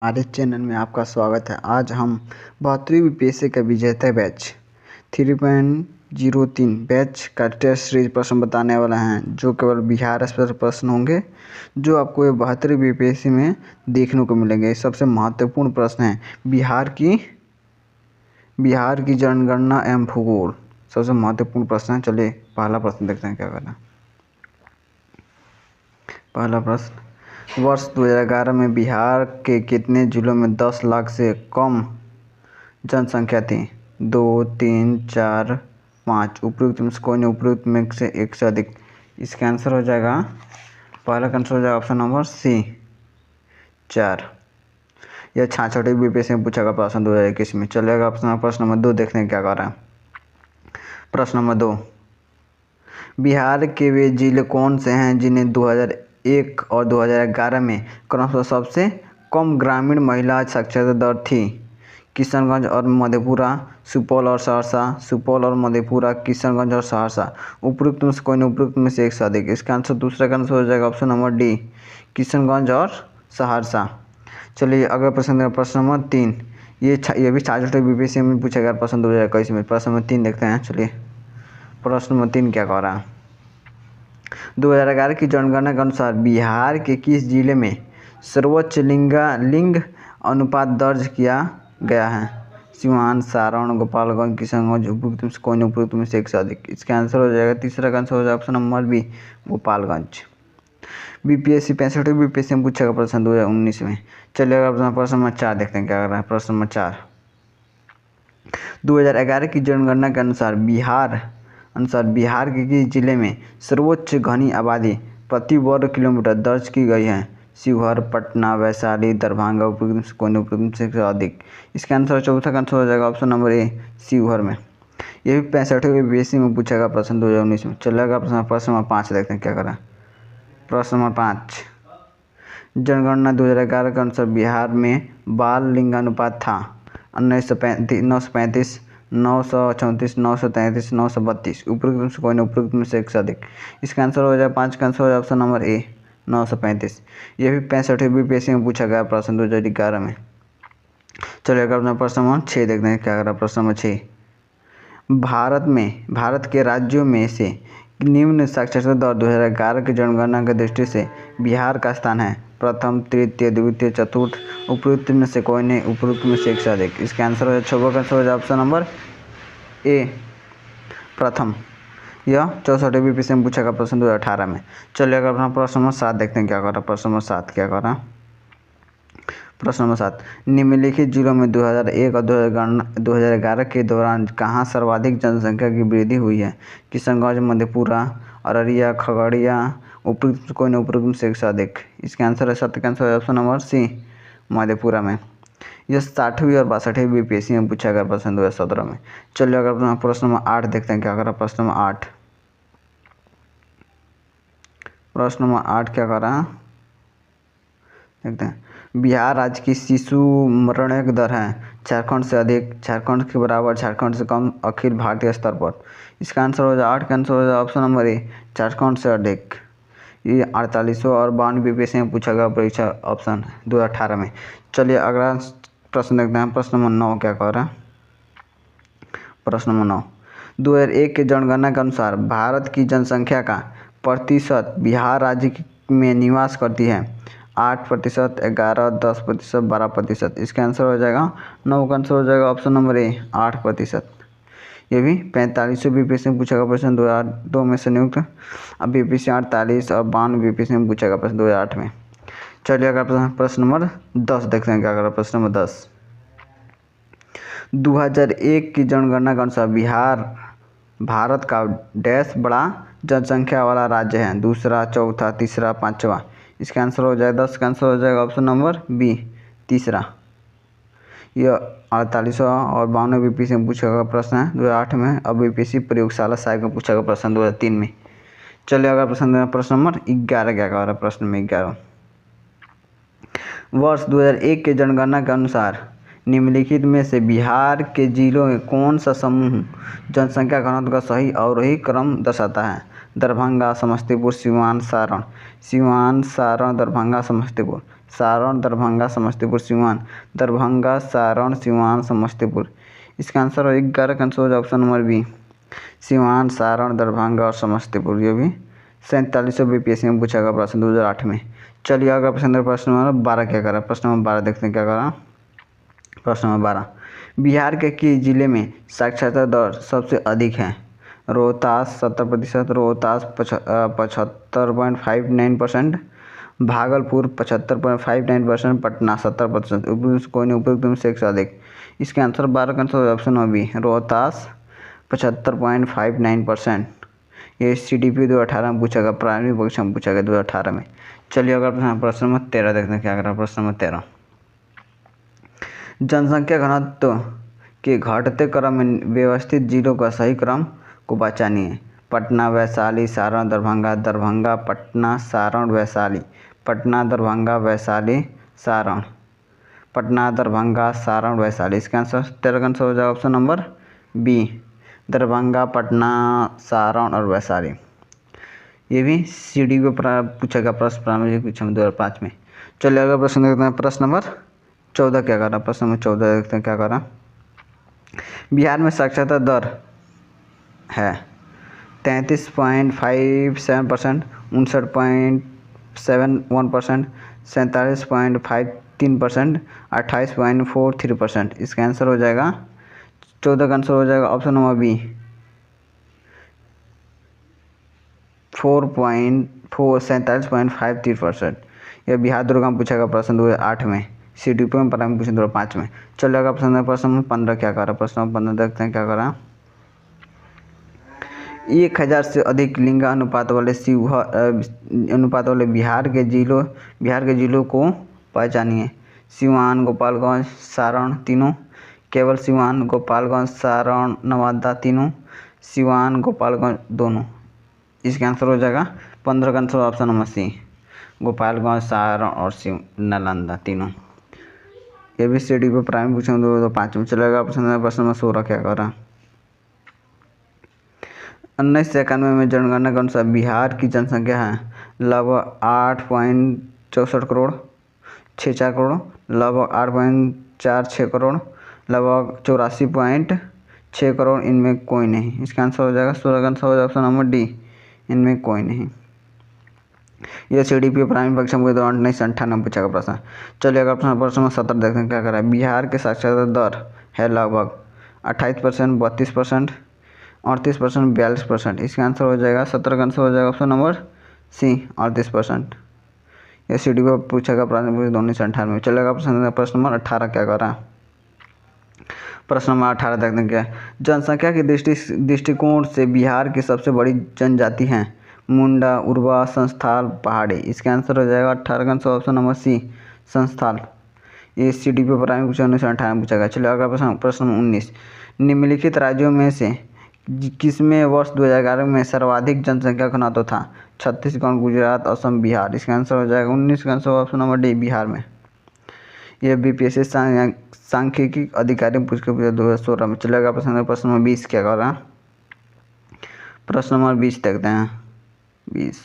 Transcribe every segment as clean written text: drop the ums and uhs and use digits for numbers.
हमारे चैनल में आपका स्वागत है। आज हम 72वीं बीपीएससी का विजेता बैच 3.03 बैच का टेस्ट सीरीज प्रश्न बताने वाला हैं, जो केवल बिहार स्पेशल प्रश्न होंगे, जो आपको ये 72वीं बीपीएससी में देखने को मिलेंगे। सबसे महत्वपूर्ण प्रश्न है बिहार की जनगणना एवं भूगोल। सबसे महत्वपूर्ण प्रश्न है। चलिए पहला प्रश्न देखते हैं क्या करना है। पहला प्रश्न, वर्ष 2011 में बिहार के कितने जिलों में 10 लाख से कम जनसंख्या थी? 2, 3, 4, 5। उपयुक्त में से कोई नहीं, उपयुक्त में से एक से अधिक। इसका आंसर हो जाएगा, पहला का आंसर हो जाएगा ऑप्शन नंबर सी, 4। यह 66वीं बीपीएससी में पूछा गया प्रश्न 2021 में। चलेगा प्रश्न नंबर 2 देखते हैं क्या कर रहा है। प्रश्न नंबर 2, बिहार के वे जिले कौन से हैं जिन्हें 2001 और 2011 में क्रमशः सबसे कम ग्रामीण महिला साक्षरता दर थी? किशनगंज और मधेपुरा, सुपौल और सहरसा। सुपौल और मधेपुरा, किशनगंज और सहरसा। उपयुक्त में से कोई नहीं, उपयुक्त में से एक से अधिक। इसका आंसर दूसरा का आंसर हो जाएगा ऑप्शन नंबर डी, किशनगंज और सहरसा। चलिए अगला प्रश्न, प्रश्न नंबर 3। ये भी 66वीं बीपीएससी में पूछा गया प्रश्न 2021 में। प्रश्न नंबर 3 देखते हैं। चलिए प्रश्न नंबर 3 क्या कह रहा है। 2011 की जनगणना के अनुसार बिहार के किस जिले में सर्वोच्च लिंग अनुपात दर्ज किया गया है? सिवान, सारण, गोपालगंज, किशनगंज। उपयुक्त में से कोई नहीं, उपयुक्त में से एक से अधिक। इसका आंसर हो जाएगा, तीसरा का आंसर हो जाएगा option number B, Gopalganj. BPSC 65वीं बीपीएससी में पूछा गया प्रश्न 2019 में। चलिएगा प्रश्न नंबर 4 देखते हैं क्या कर रहा है। प्रश्न नंबर 4, 2011 की जनगणना के अनुसार बिहार के किस जिले में सर्वोच्च घनी आबादी प्रति वर्ग किलोमीटर दर्ज की गई है? शिवहर, पटना, वैशाली, दरभंगा। उपयुक्त में से कोई नहीं, उपयुक्त में से अधिक। इसका आंसर चौथा का आंसर हो जाएगा ऑप्शन नंबर ए, शिवहर में। यह भी 65वीं बीपीएससी में पूछा गया प्रश्न 2019 में। चलेगा प्रश्न नंबर 5 देखते हैं क्या करा। प्रश्न नंबर 5, जनगणना 2011 के अनुसार बिहार में बाल लिंगानुपात था 935, 934, 933, 932। उपयुक्त में से कोई नहीं, उपयुक्त में से एक से अधिक। इसका आंसर हो जाएगा 5 का आंसर हो जाएगा ऑप्शन नंबर ए, 935। यह भी 65वीं बीपीएससी में पूछा गया प्रश्न 2011 में। चलिए अपना प्रश्न नंबर 6 देखते हैं क्या कर रहा है। प्रश्न नंबर 6, भारत के राज्यों में से निम्न साक्षरता दर 2011 की जनगणना की दृष्टि से बिहार का स्थान है? प्रथम, तृतीय, द्वितीय, चतुर्थ। उपयुक्त में से कोई नहीं, उपयुक्त में से एक से अधिक। इसका आंसर हो जाए 6 का आंसर हो जाए ऑप्शन नंबर ए, प्रथम। यह 64वीं बीपीएससी में पूछा गया प्रश्न 2018 में। चलिए अगर अपना प्रश्न नंबर 7 देखते हैं क्या कर रहा है। प्रश्न नंबर 7 क्या कर रहा है। प्रश्न नंबर 7, निम्नलिखित जिलों में 2001 और 2011 के दौरान कहाँ सर्वाधिक जनसंख्या की वृद्धि हुई है? किशनगंज, मधेपुरा, अररिया, खगड़िया। उपयुक्त कोई नहीं, उपयुक्त में से एक से अधिक। इसका आंसर है 7 का आंसर है ऑप्शन नंबर सी, मधेपुरा में। यह 60वीं और 62वीं बीपीएससी में पूछा गया प्रश्न 2017 में। चलिए अगर प्रश्न नंबर 8 देखते हैं क्या कर रहा है। प्रश्न नंबर 8, प्रश्न नंबर 8 क्या कर रहा है देखते हैं। बिहार राज्य की शिशु मरण दर है झारखंड से अधिक, झारखंड के बराबर, झारखंड से कम, अखिल भारतीय स्तर पर। इसका आंसर हो जाए 8 का आंसर हो जाए ऑप्शन नंबर ए, झारखंड से अधिक। ये 48वां और 92वीं बीपीएससी में पूछा गया परीक्षा ऑप्शन 2018 में। चलिए अगला प्रश्न देखते हैं। प्रश्न नंबर 9 क्या कह रहा है। प्रश्न नंबर 9, 2001 के जनगणना के अनुसार भारत की जनसंख्या का प्रतिशत बिहार राज्य में निवास करती है? 8%, 11, 10%, 12%। इसका आंसर हो जाएगा 9 का आंसर हो जाएगा ऑप्शन नंबर ए, 8%। ये भी 45वीं बीपीएससी में पूछा गया प्रश्न 2002 में संयुक्त। अब बीपीएससी 48 और 92 बीपीएससी में पूछा गया प्रश्न 2008 में। चलिए अगर प्रश्न नंबर 10 देखते हैं क्या कर रहा है। प्रश्न नंबर 10, 2001 की जनगणना के अनुसार बिहार भारत का डैश बड़ा जनसंख्या वाला राज्य है? दूसरा, चौथा, तीसरा, पाँचवा। इसका आंसर हो जाएगा 10 का आंसर हो जाएगा ऑप्शन नंबर बी, तीसरा। यह 48वां और 92 बीपीएससी में पूछा गया प्रश्न है 2008 में। अब बीपीएससी प्रयोगशाला सहायक में पूछा गया प्रश्न 2003 में। चलिए अगर प्रश्न नंबर 11 क्या कह रहा है। प्रश्न में 11, वर्ष 2001 के जनगणना के अनुसार निम्नलिखित में से बिहार के जिलों में कौन सा समूह जनसंख्या घनत्व का सही अवरोही क्रम दर्शाता है? दरभंगा, समस्तीपुर, सिवान, सारण। सिवान, सारण, दरभंगा, समस्तीपुर। सारण, दरभंगा, समस्तीपुर, सिवान। दरभंगा, सारण, सिवान, समस्तीपुर। इसका आंसर हो 11 का आंसर हो जाए option number B, Siwan, Saran, Darbhanga और समस्तीपुर। ये भी 4700 बीपीएससी में पूछा गया प्रश्न 2008 में। चलिए अगला प्रश्न, प्रश्न नंबर 12 क्या करा। प्रश्न नंबर 12 देखते हैं क्या करा। प्रश्न नंबर 12, बिहार के किस जिले में साक्षरता दर सबसे अधिक है। रोहतास 70%, रोहतास 75.59%, भागलपुर 75.59%, पटना 70%। कोई नहीं, उपयुक्त में से एक से अधिक। इसका आंसर 12 का answer option number B, Rohtas 75.59%। ये CDP 2018 में पूछा गया, प्राइमरी परीक्षा में पूछा गया 2018 में। चलिए अगर प्रश्न नंबर 13 देखते हैं क्या करा। प्रश्न नंबर 13, जनसंख्या घनत्व के घटते क्रम में व्यवस्थित जिलों का सही क्रम को पहचानिए। पटना, वैशाली, सारण, दरभंगा। दरभंगा, पटना, सारण, वैशाली। पटना, दरभंगा, वैशाली, सारण। पटना, दरभंगा, सारण, वैशाली। इसका आंसर 13 का आंसर हो जाएगा option number B, Darbhanga, Patna, Saran और वैशाली। ये भी CDP पर पूछा गया प्रश्न, प्राइमरी परीक्षा में 2005 में। चलिए अगला प्रश्न देखते हैं। प्रश्न नंबर 14 क्या करा। प्रश्न नंबर 14 देखते हैं क्या करा। बिहार में साक्षरता दर है 33.57%, 59.71%, 47.53%, 28.43%। इसका आंसर हो जाएगा 14 का आंसर हो जाएगा ऑप्शन नंबर बी, 47.53%। यह बिहार दुर्ग में पूछा गया प्रश्न 2008 में। CDP में प्राइमरी पूछा 2005 में। चलिए अगला प्रश्न है प्रश्न नंबर 15 क्या करा। प्रश्न नंबर 15 देखते हैं क्या करा। 1000 से अधिक लिंग अनुपात वाले बिहार के जिलों को पहचानिए। सिवान, गोपालगंज, सारण तीनों। केवल सिवान, गोपालगंज, सारण, नवादा तीनों। सिवान, गोपालगंज दोनों। इसका आंसर हो जाएगा 15 का answer option number C, Gopalganj, Saran और नालंदा तीनों। ये भी CDP प्राइमरी पूछा 2005 में। चलेगा प्रश्न नंबर 16 क्या करा। 1991 में जनगणना के अनुसार बिहार की जनसंख्या है लगभग 8.64 करोड़, 64 करोड़, लगभग 8.46 करोड़, लगभग 84.6 करोड़। इनमें कोई नहीं। इसका आंसर हो जाएगा 16 का आंसर हो जाएगा ऑप्शन नंबर डी, इनमें कोई नहीं। यह CDP प्राइमरी परीक्षा में 1998 में पूछा गया प्रश्न। चलिए अगर प्रश्न नंबर 17 देखते हैं क्या करा। बिहार के साक्षरता दर है लगभग 28%, 32%, 38%, 42%। इसका आंसर हो जाएगा 17 का आंसर हो जाएगा ऑप्शन नंबर सी, 38%। यह CDP पूछा गया प्राइमरी 1998 में। चलेगा प्रश्न नंबर 18 क्या करा। प्रश्न नंबर 18 देखते हैं क्या। जनसंख्या के दृष्टिकोण से बिहार की सबसे बड़ी जनजाति हैं मुंडा, उरवा, संस्थाल, पहाड़ी। इसका आंसर हो जाएगा 18 का आंसर ऑप्शन नंबर सी, संस्थाल। ये CDP प्राइमरी पूछा 1998 में पूछा गया। चलिए अगला प्रश्न 19, निम्नलिखित राज्यों में से किसमें वर्ष 2011 में सर्वाधिक जनसंख्या घनत्व था। छत्तीसगढ़, गुजरात, असम, बिहार। इसका आंसर हो जाएगा 19 का answer option number D, Bihar में। यह BPSC सांख्यिकी अधिकारी पूछ के पूछा 2016 में। चलेगा प्रश्न नंबर 20 क्या कर रहा है। प्रश्न नंबर 20 देखते हैं। 20,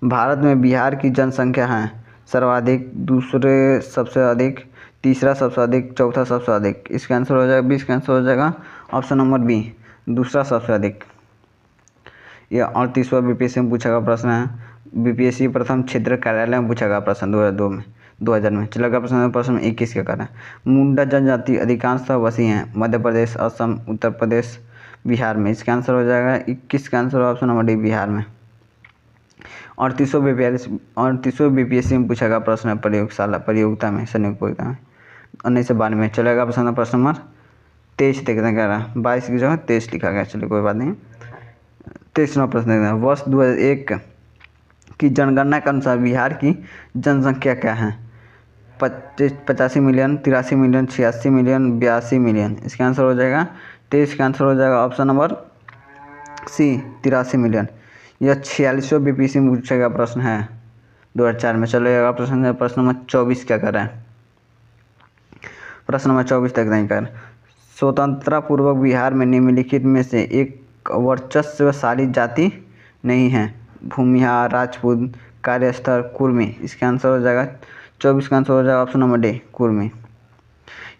भारत में बिहार की जनसंख्या है सर्वाधिक, दूसरे सबसे अधिक, तीसरा सबसे अधिक, चौथा सबसे अधिक। इसका आंसर हो जाएगा 20 का आंसर हो जाएगा ऑप्शन नंबर बी, दूसरा सबसे अधिक। यह 38वां BPSC में पूछा गया प्रश्न है। BPSC प्रथम क्षेत्र कार्यालय में पूछा गया प्रश्न 2000 में। चलेगा प्रश्न 21 क्या करें। मुंडा जनजाति अधिकांशतः बसी हैं मध्य प्रदेश, असम, उत्तर प्रदेश, बिहार में। इसका आंसर हो जाएगा 21 का answer option number D, Bihar में। 38वें BPSC में पूछा गया प्रश्न है प्रतियोगिता में, संयुक्त प्रतियोगिता में 1992 में। चलेगा प्रश्न नंबर 23 देखते हैं क्या रहा। 22 की जगह 23 लिखा गया। चलिए कोई बात नहीं। 23वां प्रश्न देखते हैं। वर्ष 2001 की जनगणना के अनुसार बिहार की जनसंख्या क्या है। 85 मिलियन, 83 मिलियन, 86 मिलियन, 82 मिलियन। इसका आंसर हो जाएगा 23 का आंसर हो जाएगा ऑप्शन नंबर सी, 83 मिलियन। यह 46वां BPSC में पूछा गया प्रश्न है 2004 में। चलेगा प्रश्न नंबर 24 क्या कर रहा है। प्रश्न नंबर 24 तक नहीं कर। स्वतंत्रता पूर्वक बिहार में निम्नलिखित में से एक वर्चस्वशाली जाति नहीं है। भूमिहार, राजपूत, कार्यस्थल, कुर्मी। इसका आंसर हो जाएगा 24 का आंसर हो जाएगा ऑप्शन नंबर डी कुर्मी।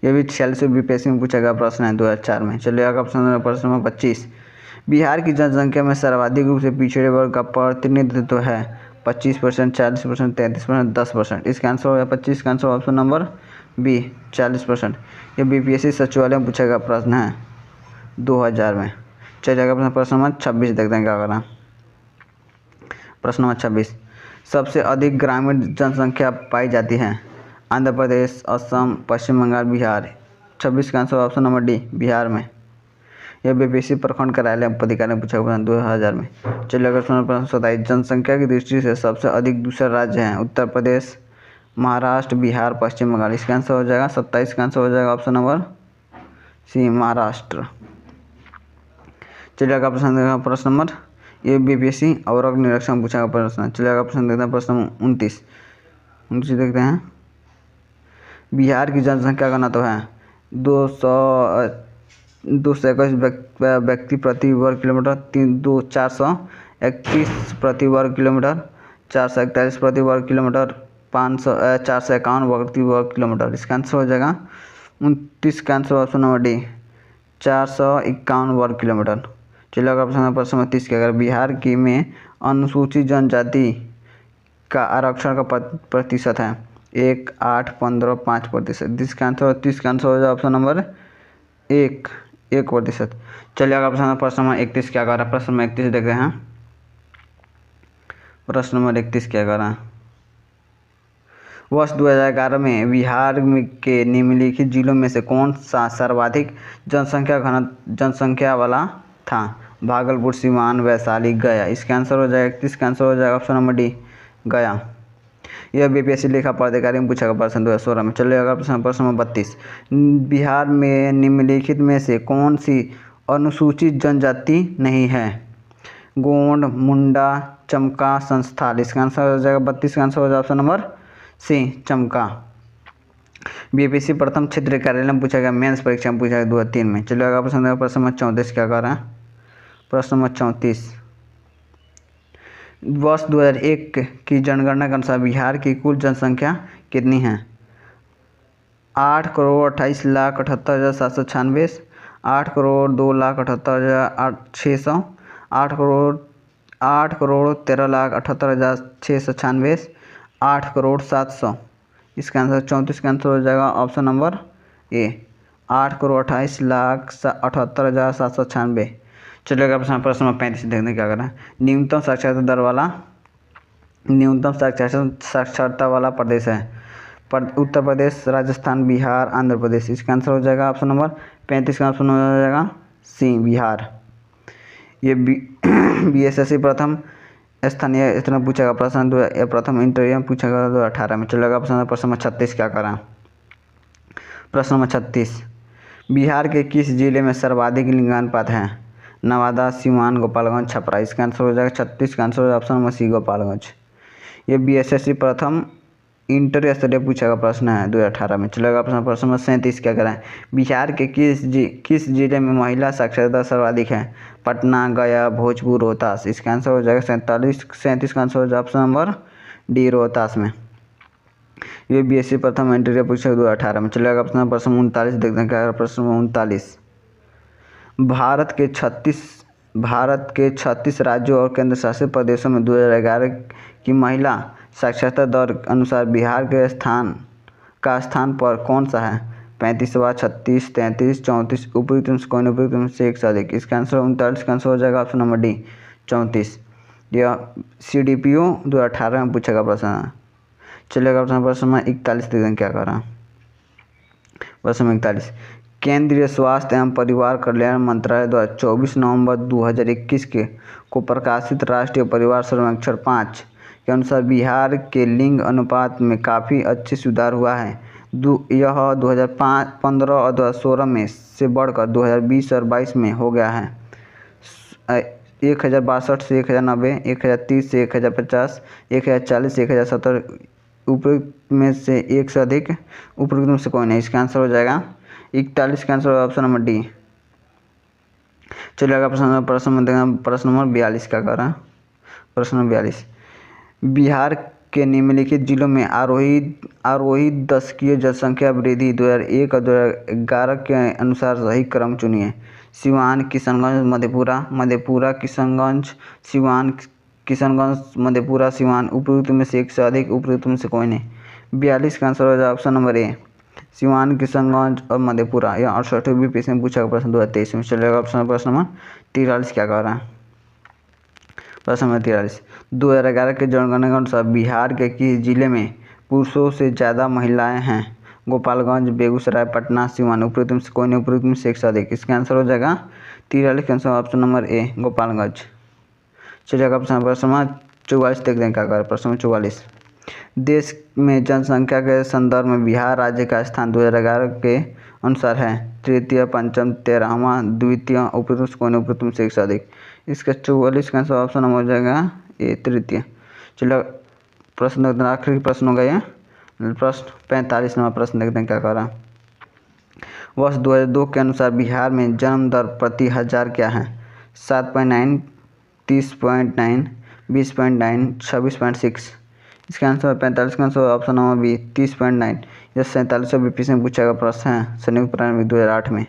ये भी 46 बीपीएससी में पूछा गया प्रश्न है 2004 में। चलिए आगे प्रश्न नंबर 25। बिहार की जनसंख्या में सर्वाधिक रूप से पिछड़े वर्ग का प्रतिनिधित्व है 25%, 40%, 33%, 10%। इसका आंसर हो गया 25 का आंसर ऑप्शन नंबर बी 40%। ये बीपीएससी सचिवालय में पूछा गया प्रश्न है 2000 में। चलिए आगे प्रश्न नंबर 26 देखते हैं क्या कर रहा है। प्रश्न नंबर 26। सबसे अधिक ग्रामीण जनसंख्या पाई जाती है आंध्र प्रदेश, असम, पश्चिम बंगाल, बिहार। 26 का answer option number D Bihar में। यह बीपीएससी प्रखंड कार्यालय पदाधिकारी ने पूछा हुआ 2000 में। चलिए अगर प्रश्न 27। जनसंख्या की दृष्टि से सबसे अधिक दूसरे राज्य हैं उत्तर प्रदेश, महाराष्ट्र, बिहार, पश्चिम बंगाल। इसका आंसर हो जाएगा 27 का आंसर हो जाएगा ऑप्शन नंबर सी महाराष्ट्र। चलिए अगर प्रश्न नंबर ये बीपीएससी अवरोध निरीक्षण पूछा गया प्रश्न। चलिए अगर प्रश्न देखते हैं प्रश्न 29 देखते हैं। बिहार की जनसंख्या का घनत्व है 221 व्यक्ति प्रति वर्ग किलोमीटर, 431 प्रति वर्ग किलोमीटर, 441 प्रति वर्ग किलोमीटर, 451 प्रति वर्ग किलोमीटर। इसका आंसर हो जाएगा 29 का आंसर ऑप्शन नंबर डी 451 वर्ग किलोमीटर। चलिए अगर प्रश्न 30 के अगर बिहार की में अनुसूचित जनजाति का आरक्षण का प्रतिशत है 1, 8, 15, 5%। इसका आंसर 30 का आंसर हो जाएगा ऑप्शन नंबर 1%। चलिए अगर प्रश्न नंबर 31 क्या कर रहा है। प्रश्न नंबर 31 देखते हैं। प्रश्न नंबर 31 क्या कर रहा है। वर्ष 2011 में बिहार के निम्नलिखित जिलों में से कौन सा सर्वाधिक जनसंख्या वाला था। भागलपुर, सीवान, वैशाली, गया। इसका आंसर हो जाएगा 31 का आंसर हो जाएगा ऑप्शन नंबर डी गया। यह बीपीएससी लेखा पदाधिकारी में पूछा गया प्रश्न 2016 में। चलिए अगर प्रश्न नंबर 32। बिहार में निम्नलिखित में से कौन सी अनुसूचित जनजाति नहीं है। गोंड, मुंडा, चमका, संस्थाल। इसका आंसर हो जाएगा 32 का आंसर हो जाएगा ऑप्शन नंबर सी चमका। बीपीएससी प्रथम क्षेत्रीय कार्यालय में पूछा गया मेंस परीक्षा में पूछा गया 2003 में। चलिए अगर प्रश्न नंबर 34 क्या कर रहा है। प्रश्न नंबर 34। वर्ष 2001 की जनगणना के अनुसार बिहार की कुल जनसंख्या कितनी है। 8,28,78,796, 8,02,78,600, 8,13,78,696, 8,07,00,000। इसका आंसर 34 का आंसर हो जाएगा ऑप्शन नंबर ए 8,28,78,796। चलिए अगर प्रश्न नंबर 35 देखने क्या करना है। न्यूनतम साक्षरता वाला प्रदेश है उत्तर प्रदेश, राजस्थान, बिहार, आंध्र प्रदेश। इसका आंसर हो जाएगा ऑप्शन नंबर 35 का ऑप्शन हो जाएगा सी बिहार। ये बीएसएससी प्रथम स्थानीय इतना पूछा गया प्रश्न प्रथम इंटरव्यू में पूछा गया 2018 में। चलेगा प्रश्न नंबर 36 क्या करा। प्रश्न नंबर 36। बिहार के किस जिले में सर्वाधिक लिंगानुपात है। नवादा, सीवान, गोपालगंज, छपरा। इसका आंसर हो जाएगा 36 का आंसर हो जाएगा ऑप्शन नंबर सी गोपालगंज। ये बीएसएससी प्रथम इंटर स्तरीय पूछा गया प्रश्न है 2018 में। चलेगा प्रश्न नंबर 37 क्या करा है। बिहार के किस जिले में महिला साक्षरता सर्वाधिक है। पटना, गया, भोजपुर, रोहतास। इसका आंसर हो जाएगा 37 का आंसर हो जाएगा ऑप्शन नंबर डी रोहतास में। ये बीएससी प्रथम इंटरव्यू पूछा 2018 में। चलेगा प्रश्न 39 देखते हैं क्या। प्रश्न 39। भारत के 36 राज्यों और केंद्र शासित प्रदेशों में 2011 की महिला साक्षरता दर अनुसार बिहार के स्थान पर कौन सा है। 35वां, 36, 33, 34। उपयुक्त कौन उपयुक्त से एक से अधिक। इसका आंसर 39 का आंसर हो जाएगा ऑप्शन नंबर डी 34। यह CDPO 2018 में पूछा गया प्रश्न है। चलिएगा प्रश्न नंबर 41 देखते क्या कर रहा है। प्रश्न नंबर 41। केंद्रीय स्वास्थ्य एवं परिवार कल्याण मंत्रालय द्वारा 24 नवंबर 2021 को प्रकाशित राष्ट्रीय परिवार सर्वेक्षण 5 के अनुसार बिहार के लिंग अनुपात में काफ़ी अच्छी सुधार हुआ है। यह 2015 और 2016 में से बढ़कर 2020 और 22 में हो गया है। 1062 से 1090, 1030 से 1050, 1040 से 1070। उपयुक्त में से एक से अधिक, उपयुक्त में से कोई नहीं। इसका आंसर हो जाएगा 41 का आंसर ऑप्शन नंबर डी। चलिए प्रश्न नंबर 42 का कर रहा है। प्रश्न नंबर 42। बिहार के निम्नलिखित जिलों में आरोही दशकीय जनसंख्या वृद्धि 2001 और 2011 के अनुसार सही क्रम चुनिए। सिवान, किशनगंज, मधेपुरा, किशनगंज, सिवान, किशनगंज, मधेपुरा, सिवान। उपयुक्त में से एक से अधिक, उपयुक्त में से कोई नहीं। 42 का आंसर हो जाएगा option number A, Siwan, Kishanganj और मधेपुरा। यह 68वीं पीसी में पूछा गया प्रश्न 2023 में। चलेगा प्रश्न नंबर 43 क्या कह रहा है। प्रश्न नंबर 43, 2011 के जनगणना के अनुसार बिहार के किस जिले में पुरुषों से ज़्यादा महिलाएं हैं? गोपालगंज, बेगूसराय, पटना, सिवान। उपयुक्त में से कोई नहीं, उपयुक्त में से एक से अधिक। इसका आंसर हो जाएगा 43 का answer option number A, Gopalganj. चलिएगा प्रश्न नंबर 44 देखते हैं क्या कर। प्रश्न नंबर 44, देश में जनसंख्या के संदर्भ में बिहार राज्य का स्थान 2011 के अनुसार है तृतीय, पंचम, 13वां, द्वितीय। उपयुक्त कौन, उपयुक्त से एक से अधिक। इसका 44 का आंसर ऑप्शन नंबर हो जाएगा ये तृतीय। चलो प्रश्न आखिरी प्रश्न हो गया। प्रश्न 45 नंबर प्रश्न देखते हैं क्या कर रहा है। वर्ष 2002 के अनुसार बिहार में जन्म दर प्रति हजार क्या है? 7.9, 30.9, 20.9, 26.6। इसका आंसर 45 का आंसर ऑप्शन नंबर बी, 30.9। यह 47वीं पीसी में पूछा गया प्रश्न है संयुक्त प्रारंभिक 2008 में।